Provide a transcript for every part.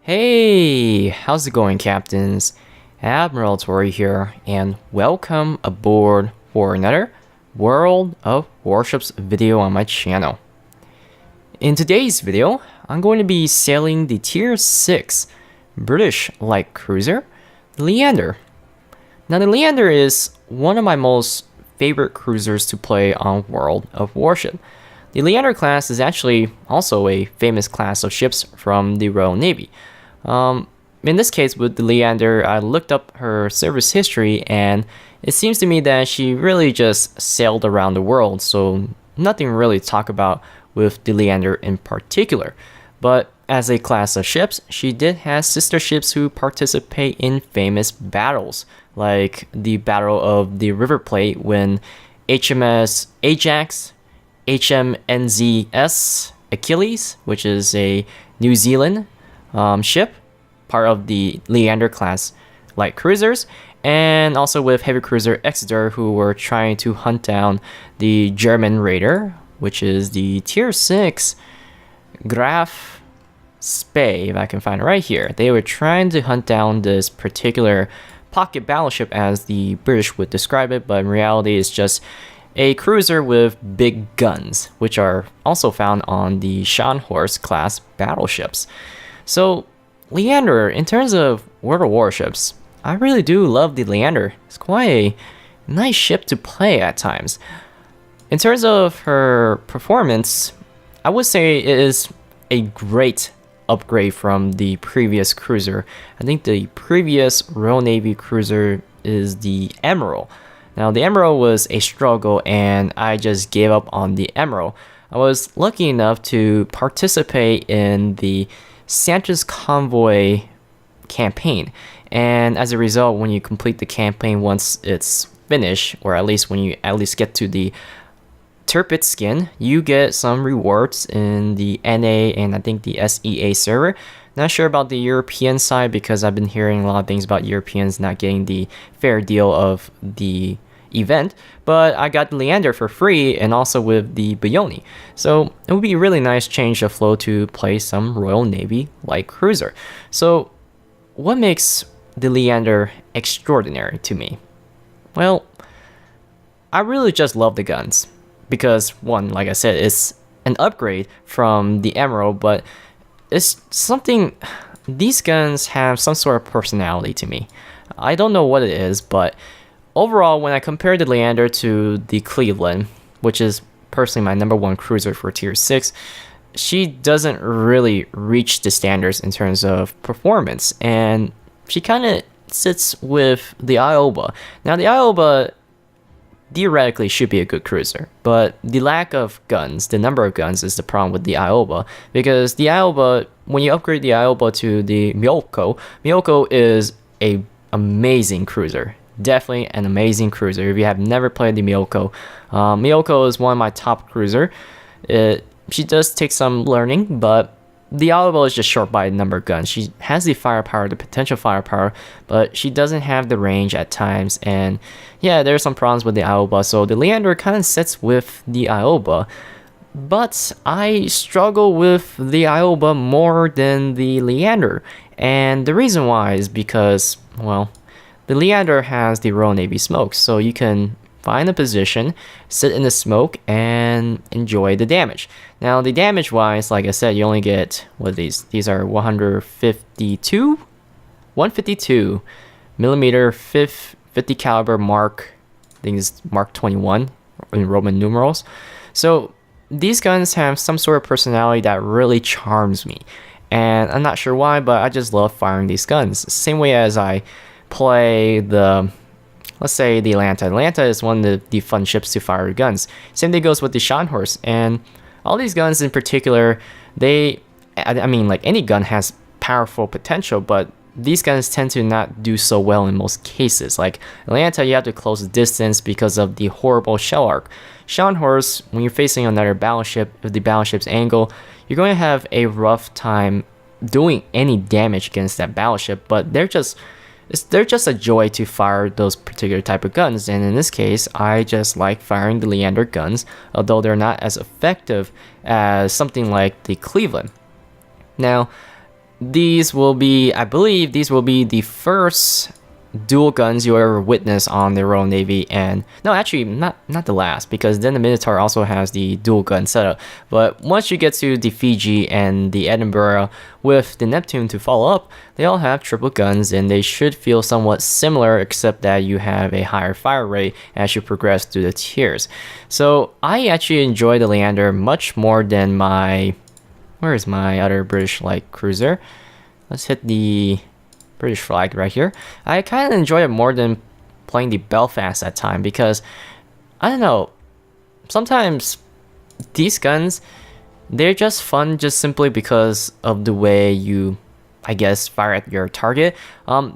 Hey, how's it going, captains? Admiral Tori here, and welcome aboard for another World of Warships video on my channel. In today's video, I'm going to be sailing the Tier 6 British light cruiser, Leander. Now, the Leander is one of my most favorite cruisers to play on World of Warship. The Leander class is actually also a famous class of ships from the Royal Navy. In this case, with the Leander, I looked up her service history, and it seems to me that she really just sailed around the world, so nothing really to talk about with the Leander in particular. But as a class of ships, she did have sister ships who participate in famous battles, like the Battle of the River Plate when HMS Ajax, HMNZS Achilles, which is a New Zealand ship, part of the Leander class light cruisers, and also with heavy cruiser Exeter, who were trying to hunt down the German raider, which is the Tier 6 Graf Spee, if I can find it right here. They were trying to hunt down this particular pocket battleship, as the British would describe it, but in reality it's just a cruiser with big guns, which are also found on the Scharnhorst class battleships. So Leander, in terms of World of Warships, I really do love the Leander. It's quite a nice ship to play at times. In terms of her performance, I would say it is a great upgrade from the previous cruiser. I think the previous Royal Navy cruiser is the Emerald. Now, the Emerald was a struggle, and I just gave up on the Emerald. I was lucky enough to participate in the Santa's Convoy campaign, and as a result, when you complete the campaign once it's finished, or at least when you get to the Turpit skin, you get some rewards in the NA and I think the SEA server. Not sure about the European side, because I've been hearing a lot of things about Europeans not getting the fair deal of the event, but I got Leander for free, and also with the Bayoni. So it would be a really nice change of flow to play some Royal Navy light cruiser. So what makes the Leander extraordinary to me? Well, I really just love the guns, because one, like I said, it's an upgrade from the Emerald, but it's something, these guns have some sort of personality to me. I don't know what it is, but overall, when I compare the Leander to the Cleveland, which is personally my #1 cruiser for Tier 6, she doesn't really reach the standards in terms of performance, and she kind of sits with the Ioba. Now, the Ioba theoretically should be a good cruiser, but the lack of guns, the number of guns, is the problem with the Ioba, because the Ioba, when you upgrade the Ioba to the Myoko is a amazing cruiser. Definitely an amazing cruiser. If you have never played the Myoko is one of my top cruiser. She does take some learning, but the Ioba is just short by a number of guns. She has the firepower, the potential firepower, but she doesn't have the range at times. And yeah, there are some problems with the Ioba. So the Leander kind of sits with the Ioba, but I struggle with the Ioba more than the Leander. And the reason why is because, well, the Leander has the Royal Navy smoke, so you can find a position, sit in the smoke, and enjoy the damage. Now, the damage-wise, like I said, you only get, what are these? These are 152 millimeter 50 caliber Mark, I think it's Mark 21 in Roman numerals. So these guns have some sort of personality that really charms me, and I'm not sure why, but I just love firing these guns. Same way as I play the, let's say, the Atlanta. Atlanta is one of the fun ships to fire guns. Same thing goes with the Scharnhorst, and all these guns in particular, I mean, like, any gun has powerful potential, but these guns tend to not do so well in most cases. Like Atlanta, you have to close the distance because of the horrible shell arc. Scharnhorst, when you're facing another battleship with the battleship's angle, you're going to have a rough time doing any damage against that battleship, but they're just a joy to fire those particular type of guns. And in this case, I just like firing the Leander guns, although they're not as effective as something like the Cleveland. Now, these will be, I believe, these will be the first dual guns you ever witness on the Royal Navy. And no, actually, not the last, because then the Minotaur also has the dual gun setup. But once you get to the Fiji and the Edinburgh with the Neptune to follow up, they all have triple guns, and they should feel somewhat similar, except that you have a higher fire rate as you progress through the tiers. So I actually enjoy the Leander much more than my, where is my other British light cruiser? Let's hit the British flag right here. I kind of enjoy it more than playing the Belfast at time, because I don't know, sometimes these guns, they're just fun just simply because of the way you, I guess, fire at your target.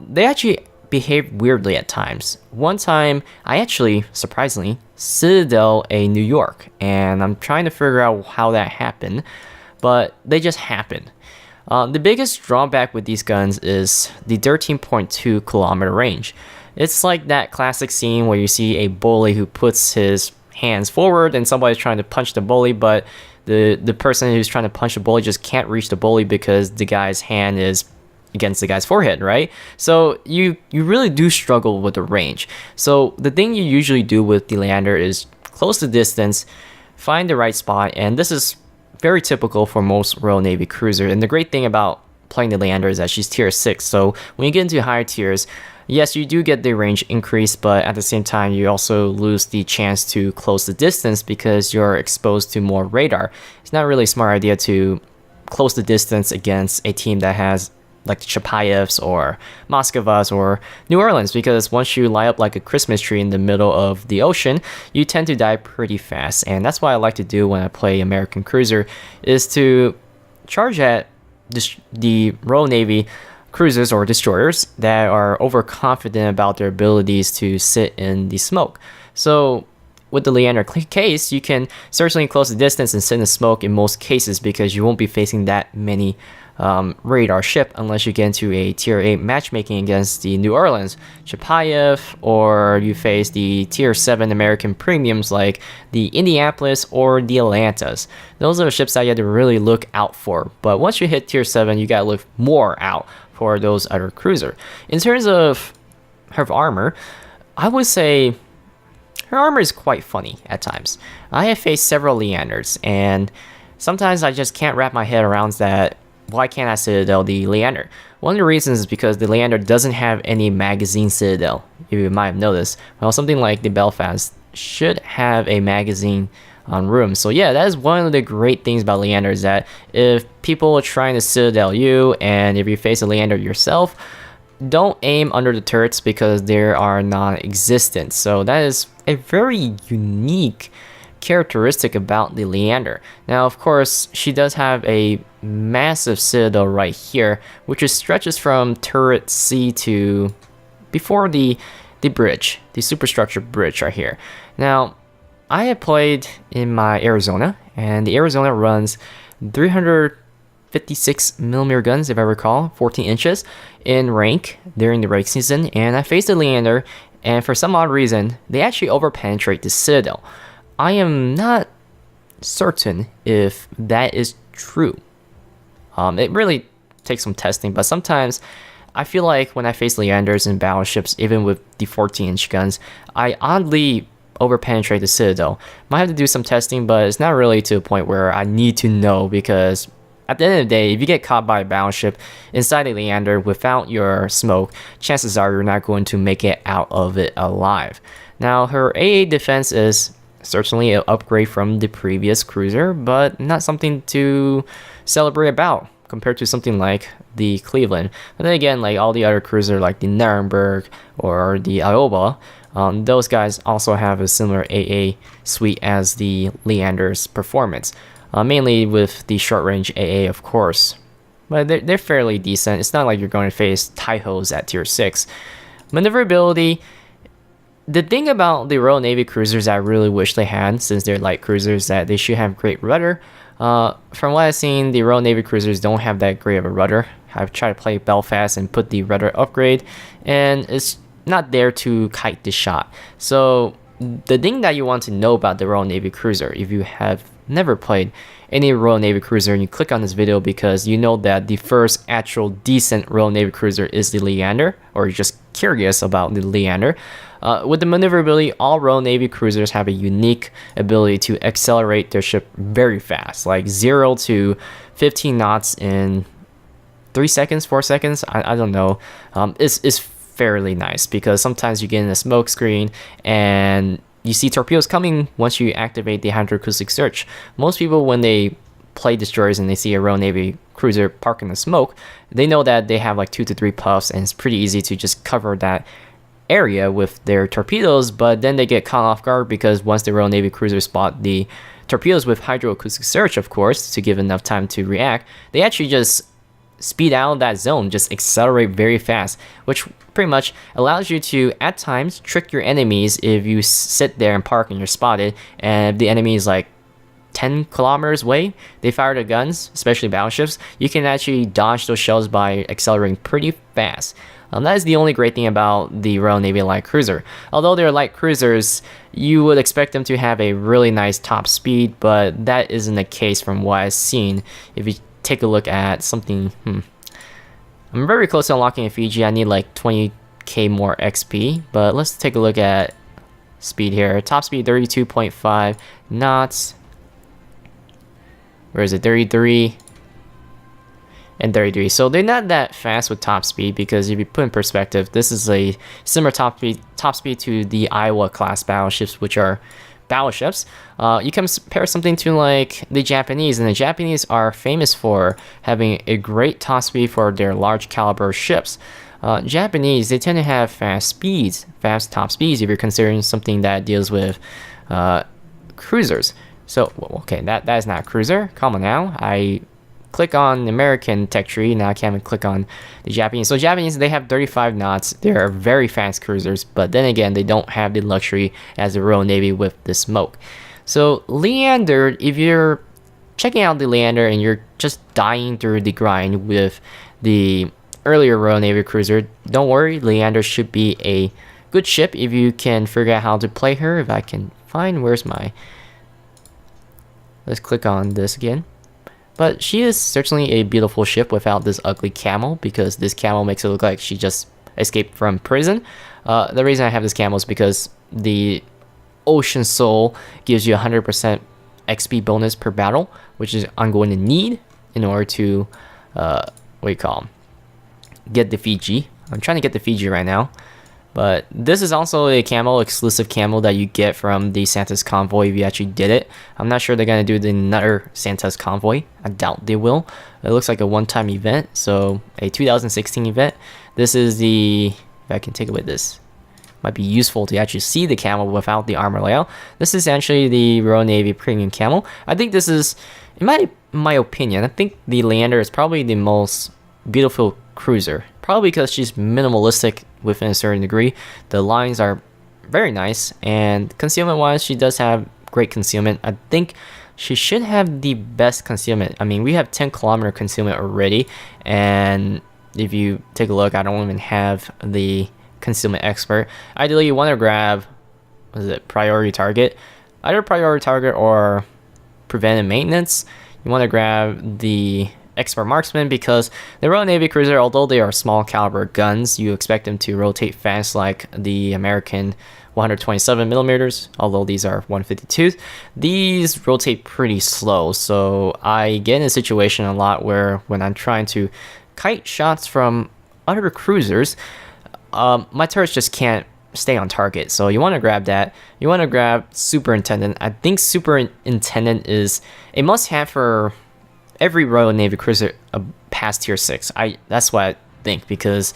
They actually behave weirdly at times. One time, I actually, surprisingly, Citadel a New York, and I'm trying to figure out how that happened, but they just happened. The biggest drawback with these guns is the 13.2 kilometer range. It's like that classic scene where you see a bully who puts his hands forward and somebody's trying to punch the bully, but the person who's trying to punch the bully just can't reach the bully because the guy's hand is against the guy's forehead, right? So you really do struggle with the range. So the thing you usually do with the Leander is close the distance, find the right spot, and this is very typical for most Royal Navy cruisers. And the great thing about playing the Leander is that she's tier 6, so when you get into higher tiers, yes, you do get the range increase, but at the same time you also lose the chance to close the distance because you're exposed to more radar. It's not really a smart idea to close the distance against a team that has like the Chapayevs or Moskvas or New Orleans, because once you lie up like a Christmas tree in the middle of the ocean, you tend to die pretty fast. And that's what I like to do when I play American cruiser, is to charge at the Royal Navy cruisers or destroyers that are overconfident about their abilities to sit in the smoke. So with the Leander case, you can certainly close the distance and sit in the smoke in most cases, because you won't be facing that many radar ship unless you get into a tier 8 matchmaking against the New Orleans, Chapayev, or you face the tier 7 American premiums like the Indianapolis or the Atlantas. Those are the ships that you have to really look out for. But once you hit tier 7, you gotta look more out for those other cruiser. In terms of her armor, I would say her armor is quite funny at times. I have faced several Leanders, and sometimes I just can't wrap my head around that. Why can't I Citadel the Leander? One of the reasons is because the Leander doesn't have any magazine Citadel. You might have noticed. Well, something like the Belfast should have a magazine on room. So yeah, that is one of the great things about Leander, is that if people are trying to Citadel you, and if you face a Leander yourself, don't aim under the turrets because they are non-existent. So that is a very unique characteristic about the Leander. Now, of course, she does have a massive citadel right here, which stretches from turret C to before the bridge, the superstructure bridge right here. Now, I have played in my Arizona, and the Arizona runs 356 millimeter guns, if I recall, 14 inches in rank during the rank season, and I faced the Leander, and for some odd reason, they actually overpenetrate the citadel. I am not certain if that is true. It really takes some testing, but sometimes I feel like when I face Leanders and battleships, even with the 14-inch guns, I oddly overpenetrate the citadel. Might have to do some testing, but it's not really to a point where I need to know, because at the end of the day, if you get caught by a battleship inside a Leander without your smoke, chances are you're not going to make it out of it alive. Now, her AA defense is certainly an upgrade from the previous cruiser, but not something to celebrate about compared to something like the Cleveland. But then again, like all the other cruisers like the Nuremberg or the Iowa, those guys also have a similar AA suite as the Leander's performance, mainly with the short range AA, of course. But they're fairly decent. It's not like you're going to face Taihos at tier 6. Maneuverability, the thing about the Royal Navy cruisers that I really wish they had, since they're light cruisers, that they should have great rudder. From what I've seen, the Royal Navy cruisers don't have that great of a rudder. I've tried to play Belfast and put the rudder upgrade, and it's not there to kite the shot. So the thing that you want to know about the Royal Navy cruiser, if you have never played any Royal Navy cruiser and you click on this video because you know that the first actual decent Royal Navy cruiser is the Leander, or you're just curious about the Leander. With the maneuverability, all Royal Navy cruisers have a unique ability to accelerate their ship very fast, like 0 to 15 knots in 3 seconds, 4 seconds, I don't know. It's fairly nice because sometimes you get in a smoke screen and you see torpedoes coming once you activate the hydroacoustic search. Most people, when they play destroyers and they see a Royal Navy cruiser park in the smoke, they know that they have like 2 to 3 puffs and it's pretty easy to just cover that area with their torpedoes, but then they get caught off guard because once the Royal Navy cruiser spot the torpedoes with hydroacoustic search, of course, to give enough time to react, they actually just speed out of that zone, just accelerate very fast, which pretty much allows you to at times trick your enemies if you sit there and park and you're spotted, and if the enemy is like 10 kilometers away, they fire the guns, especially battleships, you can actually dodge those shells by accelerating pretty fast. That is the only great thing about the Royal Navy light cruiser. Although they're light cruisers, you would expect them to have a really nice top speed, but that isn't the case from what I've seen. If you take a look at something, I'm very close to unlocking a Fiji. I need like 20k more XP, but let's take a look at speed here. Top speed 32.5 knots. Where is it? 33 and 33. So they're not that fast with top speed, because if you put in perspective, this is a similar top speed to the Iowa class battleships, which are battleships. You can compare something to like the Japanese, and the Japanese are famous for having a great top speed for their large caliber ships. Japanese, they tend to have fast top speeds if you're considering something that deals with cruisers. So, okay, that is not a cruiser. Come on now. I click on the American tech tree, now I can't even click on the Japanese. So Japanese, they have 35 knots. They're very fast cruisers, but then again, they don't have the luxury as the Royal Navy with the smoke. So Leander, if you're checking out the Leander and you're just dying through the grind with the earlier Royal Navy cruiser, don't worry, Leander should be a good ship if you can figure out how to play her. If I can find, where's my... Let's click on this again. But she is certainly a beautiful ship without this ugly camel, because this camel makes it look like she just escaped from prison. The reason I have this camel is because the Ocean Soul gives you 100% XP bonus per battle, which is I'm going to need in order to, get the Fiji. I'm trying to get the Fiji right now. But this is also a camo, exclusive camo that you get from the Santa's Convoy if you actually did it. I'm not sure they're going to do another Santa's Convoy. I doubt they will. It looks like a one-time event, so a 2016 event. This is the... If I can take away this. Might be useful to actually see the camo without the armor layout. This is actually the Royal Navy Premium Camo. I think this is, in my opinion, I think the Leander is probably the most beautiful cruiser. Probably because she's minimalistic within a certain degree. The lines are very nice, and concealment wise, she does have great concealment. I think she should have the best concealment. I mean, we have 10-kilometer concealment already, and if you take a look, I don't even have the concealment expert. Ideally, you want to grab, what is it, priority target, either priority target or preventive maintenance. You want to grab the expert marksman, because the Royal Navy cruiser, although they are small caliber guns, you expect them to rotate fast like the American 127 millimeters, although these are 152. These rotate pretty slow, so I get in a situation a lot where when I'm trying to kite shots from other cruisers, my turrets just can't stay on target. So you want to grab that. You want to grab Superintendent. I think Superintendent is a must-have for every Royal Navy cruiser past tier 6. That's what I think, because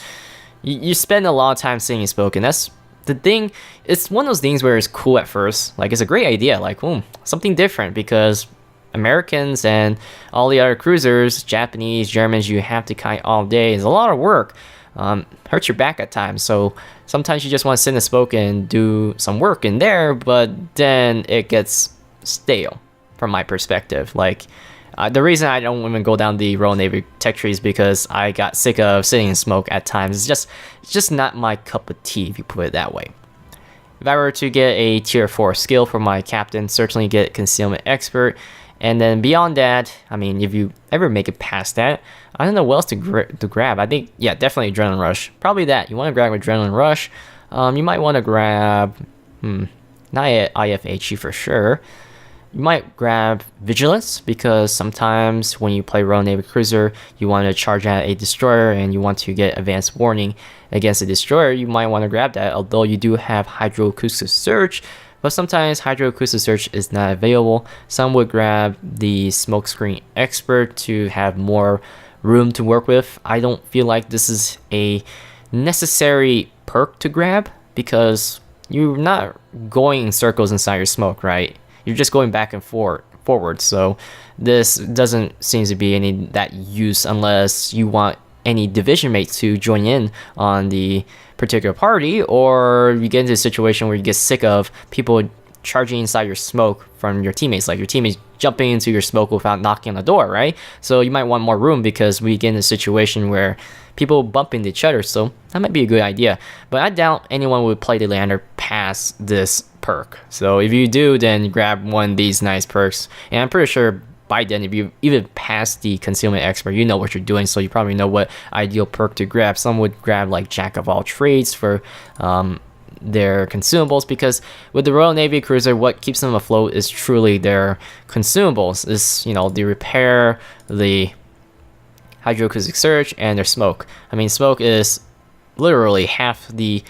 you spend a lot of time sitting and spoken. That's the thing. It's one of those things where it's cool at first, like it's a great idea, like something different, because Americans and all the other cruisers, Japanese, Germans, you have to kite all day. It's a lot of work. Hurts your back at times, so sometimes you just want to sit and spoke and do some work in there, but then it gets stale from my perspective. Like, the reason I don't even go down the Royal Navy tech tree is because I got sick of sitting in smoke at times. It's just not my cup of tea, if you put it that way. If I were to get a tier 4 skill for my captain, certainly get Concealment Expert. And then beyond that, I mean, if you ever make it past that, I don't know what else to grab. I think, yeah, definitely Adrenaline Rush. Probably that. You want to grab Adrenaline Rush. You might want to grab, not IFHE for sure. You might grab Vigilance, because sometimes when you play Royal Navy Cruiser, you want to charge at a destroyer and you want to get advanced warning against a destroyer. You might want to grab that, although you do have Hydroacoustic Search, but sometimes Hydroacoustic Search is not available. Some would grab the Smokescreen Expert to have more room to work with. I don't feel like this is a necessary perk to grab, because you're not going in circles inside your smoke, right? You're just going back and forward. So this doesn't seem to be any that use unless you want any division mates to join in on the particular party, or you get into a situation where you get sick of people charging inside your smoke from your teammates, like your teammates jumping into your smoke without knocking on the door, right? So you might want more room, because we get in a situation where people bump into each other, so that might be a good idea. But I doubt anyone would play the Leander past this perk. So if you do, then grab one of these nice perks, and I'm pretty sure by then, if you even pass the Concealment Expert, you know what you're doing, so you probably know what ideal perk to grab. Some would grab like Jack of all trades for their consumables, because with the Royal Navy Cruiser, what keeps them afloat is truly their consumables. Is, you know, the repair, the Hydroacoustic Search, and their smoke. I mean, smoke is literally half the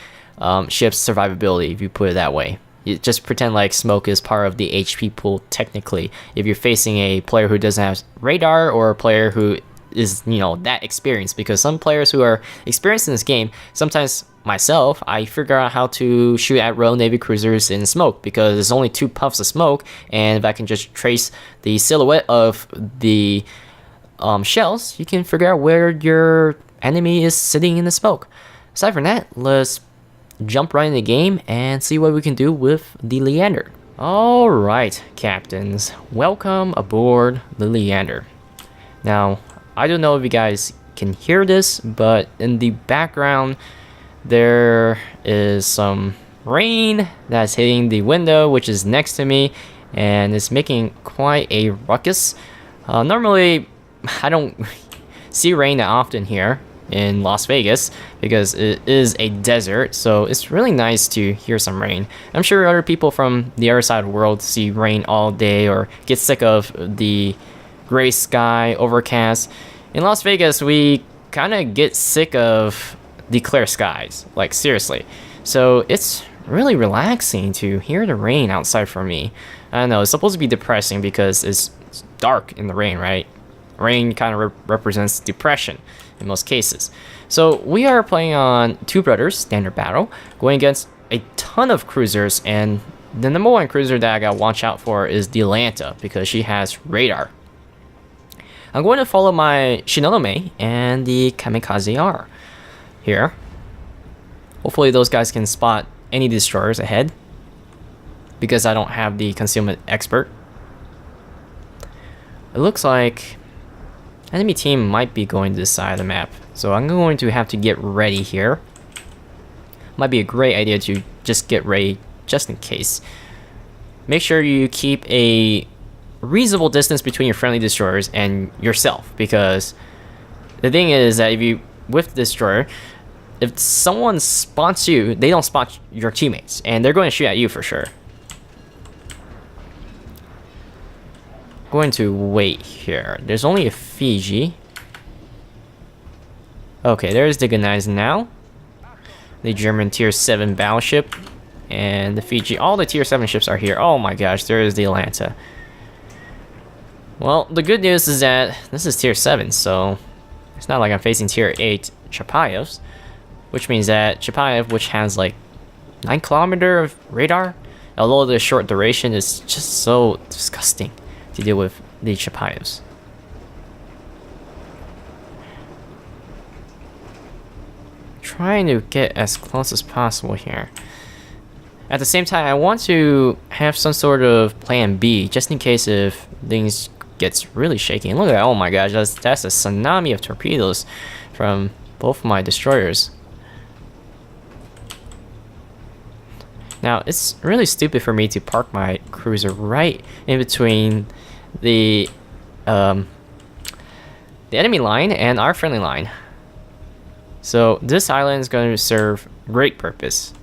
ship's survivability, if you put it that way. You just pretend like smoke is part of the HP pool technically. If you're facing a player who doesn't have radar, or a player who is, you know, that experienced, because some players who are experienced in this game, sometimes myself, I figure out how to shoot at Royal Navy Cruisers in smoke, because there's only 2 puffs of smoke, and if I can just trace the silhouette of the shells, you can figure out where your enemy is sitting in the smoke. Aside from that, let's jump right in the game and see what we can do with the Leander. Alright, captains, welcome aboard the Leander. Now, I don't know if you guys can hear this, but in the background there is some rain that's hitting the window, which is next to me, and it's making quite a ruckus. Normally I don't see rain that often here in Las Vegas, because it is a desert, so it's really nice to hear some rain. I'm sure other people from the other side of the world see rain all day, or get sick of the gray sky, overcast. In Las Vegas, we kind of get sick of the clear skies, like seriously. So it's really relaxing to hear the rain outside for me. I don't know, it's supposed to be depressing because it's dark in the rain, right? Rain kind of represents depression in most cases. So we are playing on Two Brothers Standard Battle, going against a ton of cruisers, and the number one cruiser that I gotta watch out for is the Atlanta, because she has radar. I'm going to follow my Shinonome and the Kamikaze R here. Hopefully those guys can spot any destroyers ahead, because I don't have the Concealment Expert. It looks like enemy team might be going to this side of the map, so I'm going to have to get ready here. Might be a great idea to just get ready just in case. Make sure you keep a reasonable distance between your friendly destroyers and yourself, because the thing is that if you, with the destroyer, if someone spots you, they don't spot your teammates, and they're going to shoot at you for sure. Going to wait here. There's only a Fiji. Okay, there's the Gneiss now. The German tier 7 battleship. And the Fiji. All the tier 7 ships are here. Oh my gosh, there is the Atlanta. Well, the good news is that this is tier 7, so it's not like I'm facing tier 8 Chapayevs. Which means that Chapayev, which has like 9 kilometer of radar, although the short duration is just so disgusting to deal with the Chapayevs. Trying to get as close as possible here. At the same time, I want to have some sort of plan B, just in case if things gets really shaky. And look at that, oh my gosh, that's a tsunami of torpedoes from both of my destroyers. Now, it's really stupid for me to park my cruiser right in between the enemy line and our friendly line. So this island is going to serve great purpose.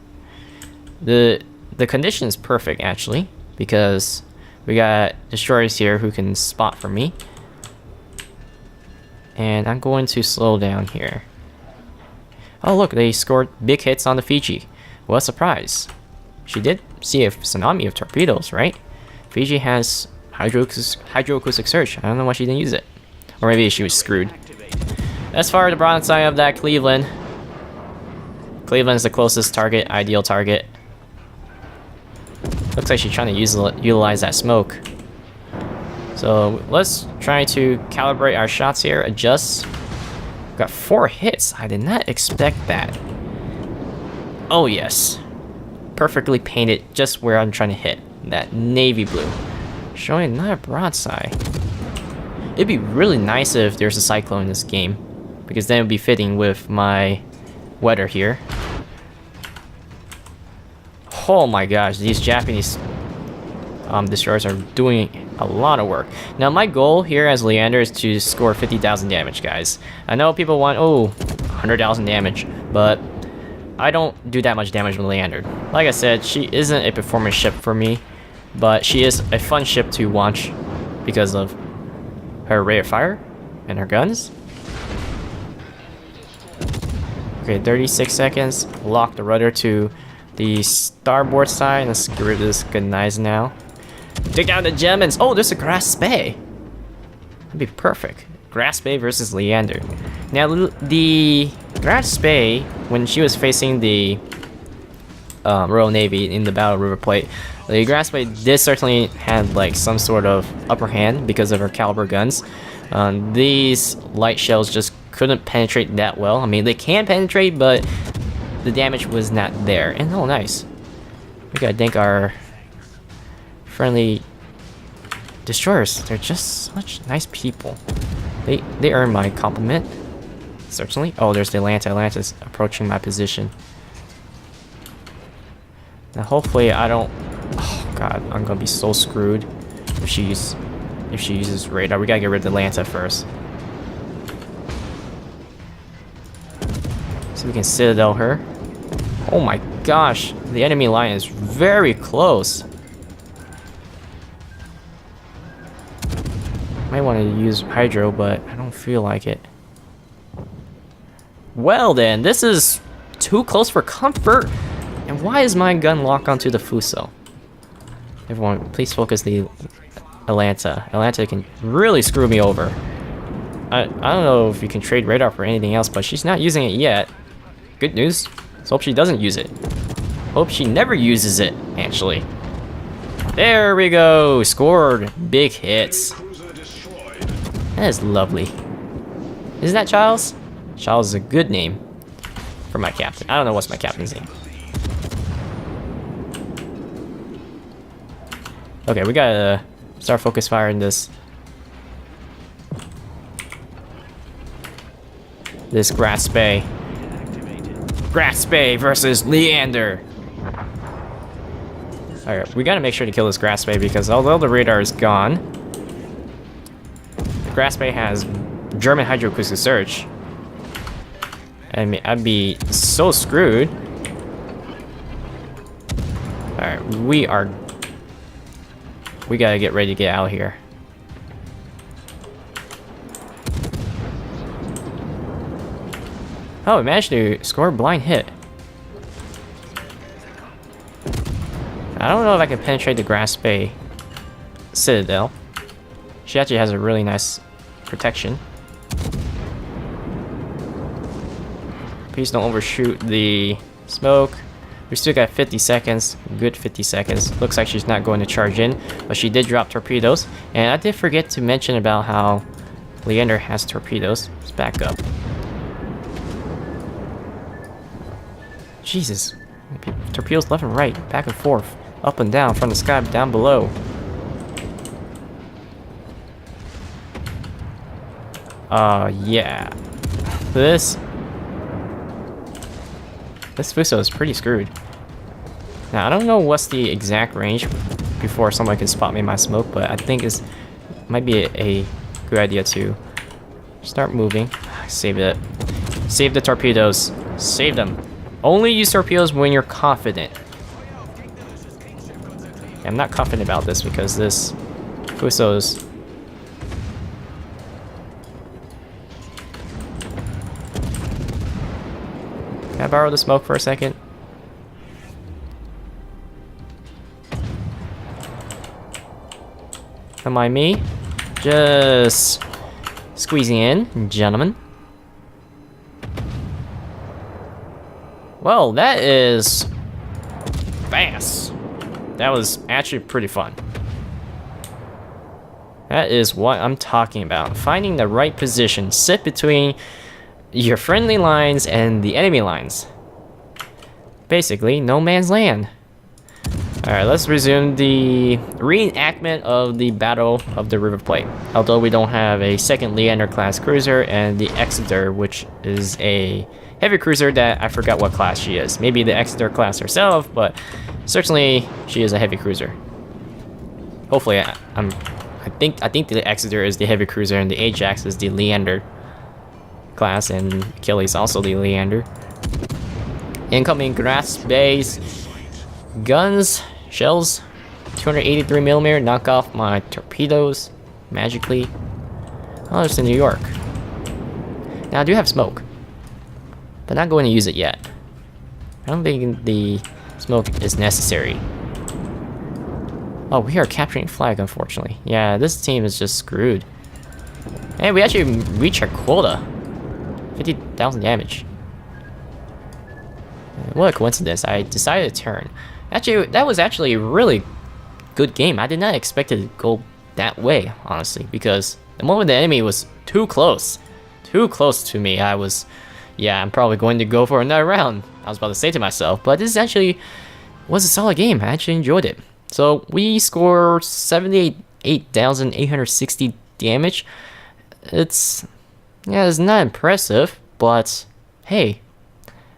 The condition is perfect actually, because we got destroyers here who can spot for me. And I'm going to slow down here. Oh look, they scored big hits on the Fiji. What a surprise. She did see a tsunami of torpedoes, right? Fiji has hydroacoustic surge. I don't know why she didn't use it. Or maybe she was screwed. As far as the broadside of that Cleveland. Cleveland is the closest target, ideal target. Looks like she's trying to utilize that smoke. So let's try to calibrate our shots here, adjust. Got 4 hits. I did not expect that. Oh yes. Perfectly painted just where I'm trying to hit. That navy blue. Showing another broadside. It'd be really nice if there's a cyclone in this game, because then it would be fitting with my weather here. Oh my gosh, these Japanese destroyers are doing a lot of work. Now my goal here as Leander is to score 50,000 damage, guys. I know people want 100,000 damage, but I don't do that much damage with Leander. Like I said, she isn't a performance ship for me, but she is a fun ship to watch because of her rate of fire and her guns. Okay, 36 seconds. Lock the rudder to the starboard side. Let's get rid of this good nice now. Take down the Germans. Oh, there's a Grass Bay. That'd be perfect. Grass Bay versus Leander. Now, the Grass Bay, when she was facing the Royal Navy in the Battle of River Plate, the Grass Bay did certainly have like some sort of upper hand because of her caliber guns. These light shells just couldn't penetrate that well. I mean, they can penetrate, but the damage was not there. And oh, nice. We gotta thank our friendly destroyers. They're just such nice people. They earn my compliment. Certainly. Oh, there's the Atlanta. Atlanta's approaching my position. Now, hopefully, I don't. Oh God, I'm gonna be so screwed if she uses radar. We gotta get rid of Atlanta first. So we can citadel her. Oh my gosh, the enemy line is very close. Might want to use hydro, but I don't feel like it. Well then, this is too close for comfort. And why is my gun locked onto the Fuso? Everyone, please focus the Atlanta. Atlanta can really screw me over. I don't know if you can trade radar for anything else, but she's not using it yet. Good news. Let's hope she doesn't use it. Hope she never uses it, actually. There we go. Scored big hits. That is lovely. Isn't that Charles? Charles is a good name for my captain. I don't know what's my captain's name. Okay, we gotta start focus firing this Grass Bay. Grass Bay versus Leander. Alright, we gotta make sure to kill this Grass Bay because although the radar is gone, the Grass Bay has German hydroacoustic surge. I mean, I'd be so screwed. Alright, we gotta get ready to get out of here. Oh, I managed to score a blind hit. I don't know if I can penetrate the Grass Bay Citadel. She actually has a really nice protection. Please don't overshoot the smoke. We still got 50 seconds. Good 50 seconds. Looks like she's not going to charge in, but she did drop torpedoes. And I did forget to mention about how Leander has torpedoes. Let's back up. Jesus. Torpedoes left and right, back and forth, up and down, from the sky, down below. Yeah. This Fuso is pretty screwed. Now, I don't know what's the exact range before someone can spot me in my smoke, but I think it's might be a good idea to start moving. Save it. Save the torpedoes. Save them. Only use torpedoes when you're confident. I'm not confident about this because this Fuso's. Can I borrow the smoke for a second? Don't mind me. Just squeezing in, gentlemen. Well, that is fast. That was actually pretty fun. That is what I'm talking about. Finding the right position. Sit between your friendly lines and the enemy lines. Basically, no man's land. Alright, let's resume the reenactment of the Battle of the River Plate. Although we don't have a second Leander class cruiser and the Exeter, which is a heavy cruiser that I forgot what class she is. Maybe the Exeter class herself, but certainly she is a heavy cruiser. Hopefully, I think the Exeter is the heavy cruiser and the Ajax is the Leander class, and Achilles also the Leander. Incoming grass base guns, shells, 283mm. Knock off my torpedoes magically. Oh, it's in New York. Now I do have smoke, but not going to use it yet. I don't think the smoke is necessary. Oh, we are capturing flag, unfortunately. Yeah, this team is just screwed. And we actually reached our quota. 50,000 damage. What a coincidence. I decided to turn. Actually, that was actually a really good game. I did not expect it to go that way, honestly, because the moment the enemy was too close to me, I was, yeah, I'm probably going to go for another round. I was about to say to myself, but this actually was a solid game. I actually enjoyed it. So we scored 78,860 damage. It's not impressive, but hey,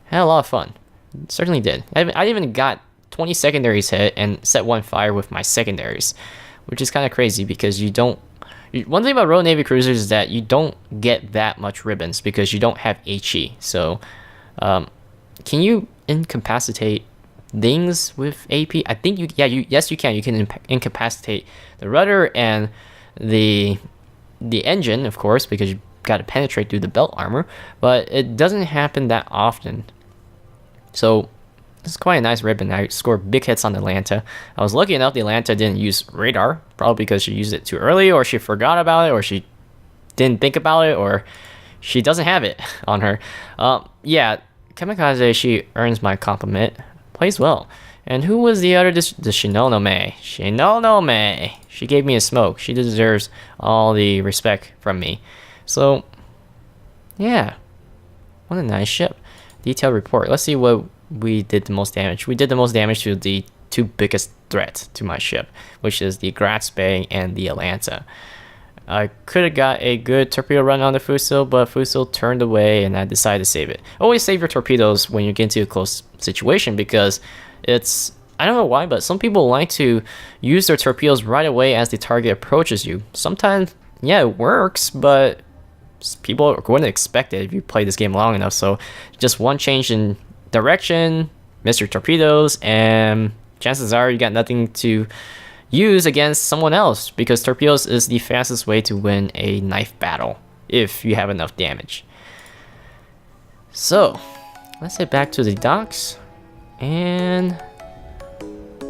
had a lot of fun. Certainly did. I even got 20 secondaries hit and set one fire with my secondaries, which is kind of crazy because you don't. One thing about Royal Navy cruisers is that you don't get that much ribbons because you don't have HE. So, can you incapacitate things with AP? I think you. Yeah, yes, you can. You can incapacitate the rudder and the engine, of course, because you got to penetrate through the belt armor. But it doesn't happen that often. So it's quite a nice ribbon. I scored big hits on the Atlanta. I was lucky enough the Atlanta didn't use radar, probably because she used it too early, or she forgot about it, or she didn't think about it, or she doesn't have it on her. Yeah, Kamikaze, she earns my compliment. Plays well. And who was the other? The Shinonome. Shinonome. She gave me a smoke. She deserves all the respect from me. So, yeah. What a nice ship. Detailed report. Let's see what we did the most damage. We did the most damage to the two biggest threats to my ship, which is the Graz Bay and the Atlanta. I could have got a good torpedo run on the Fuso, but Fuso turned away and I decided to save it. Always save your torpedoes when you get into a close situation because it's, I don't know why, but some people like to use their torpedoes right away as the target approaches you. Sometimes, yeah, it works, but people are going to expect it if you play this game long enough. So just one change in direction, miss your torpedoes, and chances are you got nothing to use against someone else because torpedoes is the fastest way to win a knife battle if you have enough damage. So let's head back to the docks and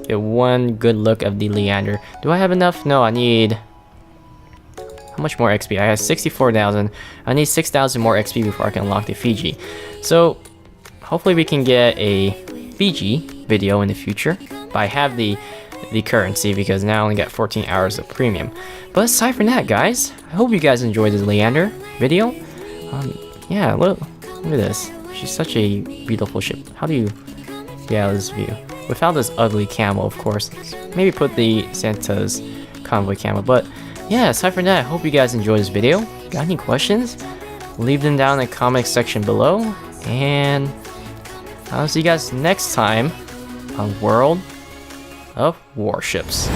get one good look of the Leander. Do I have enough? No, I need, how much more XP? I have 64,000. I need 6,000 more XP before I can unlock the Fiji. So hopefully we can get a Fiji video in the future. But I have the currency because now I only got 14 hours of premium. But aside from that, guys, I hope you guys enjoyed this Leander video. Yeah, look at this. She's such a beautiful ship. How do you get out of this view? Without this ugly camo, of course. Maybe put the Santa's convoy camo. But yeah, aside from that, I hope you guys enjoyed this video. Got any questions? Leave them down in the comment section below. And I'll see you guys next time on World of Warships.